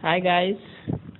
Hi guys,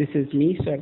This is me Sir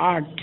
8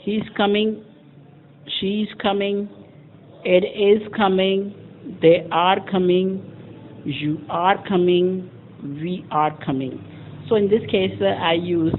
he is coming, she is coming, it is coming, they are coming, you are coming, we are coming. So in this case I use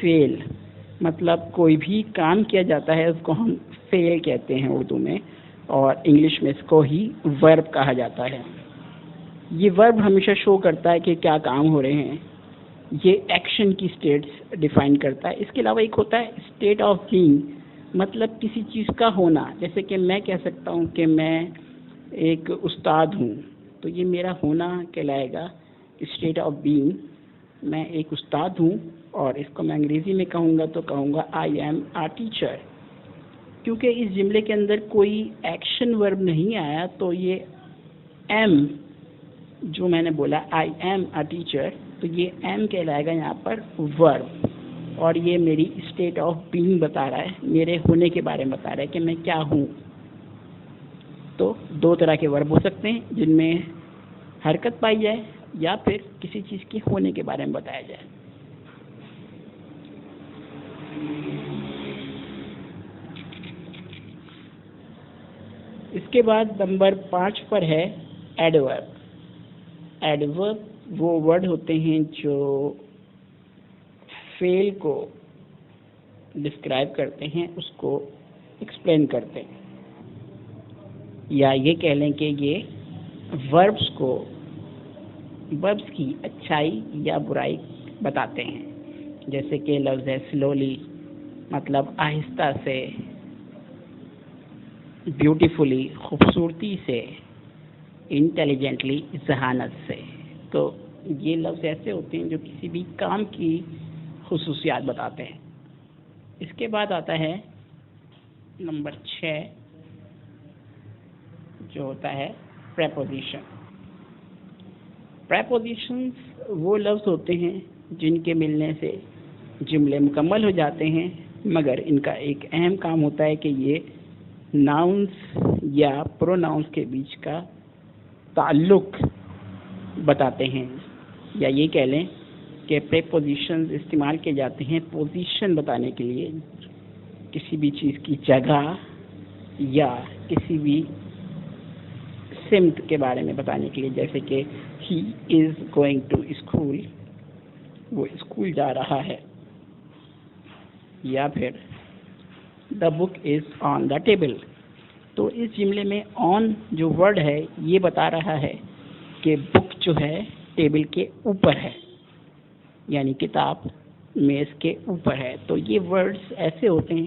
فعل، مطلب کوئی بھی کام کیا جاتا ہے اس کو ہم فعل کہتے ہیں اردو میں، اور انگلش میں اس کو ہی ورب کہا جاتا ہے۔ یہ ورب ہمیشہ شو کرتا ہے کہ کیا کام ہو رہے ہیں، یہ ایکشن کی اسٹیٹس ڈیفائن کرتا ہے۔ اس کے علاوہ ایک ہوتا ہے اسٹیٹ آف بینگ، مطلب کسی چیز کا ہونا، جیسے کہ میں کہہ سکتا ہوں کہ میں ایک استاد ہوں، تو یہ میرا ہونا کہلائے گا اسٹیٹ آف بینگ۔ میں ایک استاد ہوں، اور اس کو میں انگریزی میں کہوں گا تو کہوں گا آئی ایم اے ٹیچر۔ کیونکہ اس جملے کے اندر کوئی ایکشن ورب نہیں آیا تو یہ ایم جو میں نے بولا آئی ایم اے ٹیچر، تو یہ ایم کہلائے گا یہاں پر ورب، اور یہ میری اسٹیٹ آف بینگ بتا رہا ہے، میرے ہونے کے بارے میں بتا رہا ہے کہ میں کیا ہوں۔ تو دو طرح کے ورب ہو سکتے ہیں جن میں حرکت پائی جائے یا پھر کسی چیز کے ہونے کے بارے میں بتایا جائے۔ اس کے بعد نمبر 5 پر ہے ایڈورب۔ ایڈورب وہ ورڈ ہوتے ہیں جو فعل کو ڈسکرائب کرتے ہیں، اس کو ایکسپلین کرتے ہیں، یا یہ کہہ لیں کہ یہ وربس کی اچھائی یا برائی بتاتے ہیں۔ جیسے کہ لفظ ہے سلولی، مطلب آہستہ سے، بیوٹیفلی خوبصورتی سے، انٹیلیجنٹلی ذہانت سے۔ تو یہ لفظ ایسے ہوتے ہیں جو کسی بھی کام کی خصوصیات بتاتے ہیں۔ اس کے بعد آتا ہے نمبر 6 جو ہوتا ہے پریپوزیشن۔ پریپوزیشنز وہ لفظ ہوتے ہیں جن کے ملنے سے جملے مکمل ہو جاتے ہیں، مگر ان کا ایک اہم کام ہوتا ہے کہ یہ ناؤنز یا پروناؤنز کے بیچ کا تعلق بتاتے ہیں، یا یہ کہہ لیں کہ پریپوزیشنز استعمال کیے جاتے ہیں پوزیشن بتانے کے لیے، کسی بھی چیز کی جگہ یا کسی بھی سمت کے بارے میں بتانے کے لیے، جیسے کہ ہی از گوئنگ ٹو اسکول، وہ اسکول جا رہا ہے، یا پھر دا بک از آن دا ٹیبل۔ تو اس جملے میں آن جو ورڈ ہے یہ بتا رہا ہے کہ بک جو ہے ٹیبل کے اوپر ہے، یعنی کتاب میز کے اوپر ہے۔ تو یہ ورڈز ایسے ہوتے ہیں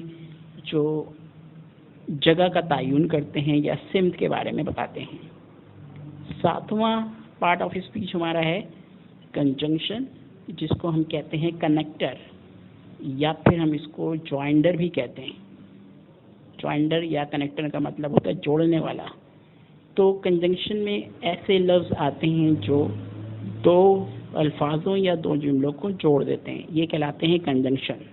جو جگہ کا تعین کرتے ہیں یا سمت کے بارے میں بتاتے ہیں۔ 7واں پارٹ آف اسپیچ ہمارا ہے کنجنکشن، جس کو ہم کہتے ہیں کنیکٹر، یا پھر ہم اس کو جوائنڈر بھی کہتے ہیں۔ جوائنڈر یا کنیکٹر کا مطلب ہوتا ہے جوڑنے والا۔ تو کنجنکشن میں ایسے لفظ آتے ہیں جو دو الفاظوں یا دو جملوں کو جوڑ دیتے ہیں، یہ کہلاتے ہیں کنجنکشن۔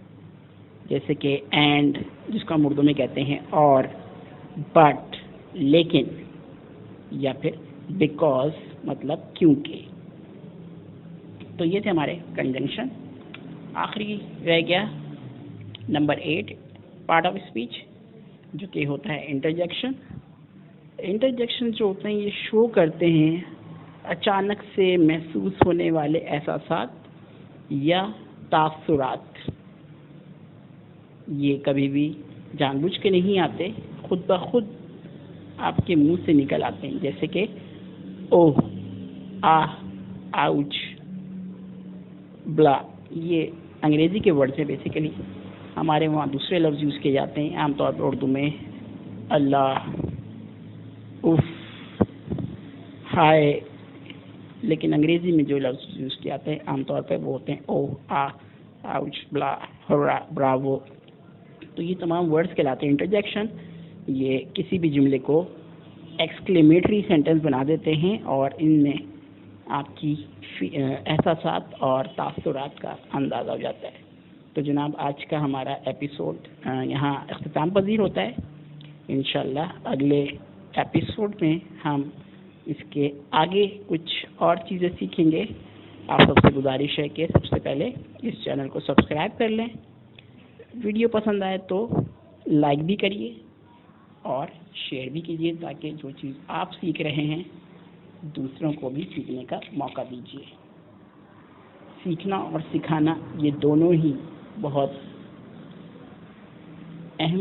جیسے کہ اینڈ، جس کو ہم اردو میں کہتے ہیں اور، بٹ لیکن، یا پھر بیکاز مطلب کیونکہ۔ تو یہ تھے ہمارے کنجنکشن۔ آخری رہ گیا نمبر 8 پارٹ آف اسپیچ، جو کہ ہوتا ہے انٹرجیکشن۔ انٹرجیکشن جو ہوتے ہیں یہ شو کرتے ہیں اچانک سے محسوس ہونے والے احساسات یا تاثرات۔ یہ کبھی بھی جان بوجھ کے نہیں آتے، خود بخود آپ کے منہ سے نکل آتے ہیں، جیسے کہ اوہ، آہ، آؤچ، بلا۔ یہ انگریزی کے ورڈ سے بیسیکلی ہمارے وہاں دوسرے لفظ یوز کیے جاتے ہیں، عام طور پر اردو میں اللہ، اف، ہائے، لیکن انگریزی میں جو لفظ یوز کیے جاتے ہیں عام طور پہ وہ ہوتے ہیں اوہ، آہ، آؤچ، بلا، ہورا، براوو۔ تو یہ تمام ورڈز کہلاتے ہیں انٹرجیکشن۔ یہ کسی بھی جملے کو ایکسکلیمیٹری سینٹنس بنا دیتے ہیں اور ان میں آپ کی احساسات اور تاثرات کا اندازہ ہو جاتا ہے۔ تو جناب آج کا ہمارا ایپیسوڈ یہاں اختتام پذیر ہوتا ہے۔ انشاءاللہ اگلے ایپیسوڈ میں ہم اس کے آگے کچھ اور چیزیں سیکھیں گے۔ آپ سب سے گزارش ہے کہ سب سے پہلے اس چینل کو سبسکرائب کر لیں، ویڈیو پسند آئے تو لائک بھی کریے اور شیئر بھی کیجیے، تاکہ جو چیز آپ سیکھ رہے ہیں دوسروں کو بھی سیکھنے کا موقع دیجیے۔ سیکھنا اور سکھانا یہ دونوں ہی بہت اہم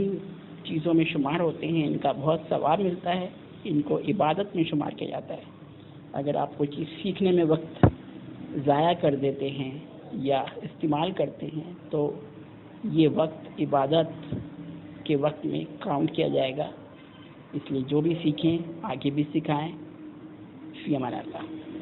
چیزوں میں شمار ہوتے ہیں، ان کا بہت ثواب ملتا ہے، ان کو عبادت میں شمار کیا جاتا ہے۔ اگر آپ کوئی چیز سیکھنے میں وقت ضائع کر دیتے ہیں یا استعمال کرتے ہیں تو یہ وقت عبادت کے وقت میں کاؤنٹ کیا جائے گا، اس لیے جو بھی سیکھیں آگے بھی سکھائیں۔ فی امان اللہ۔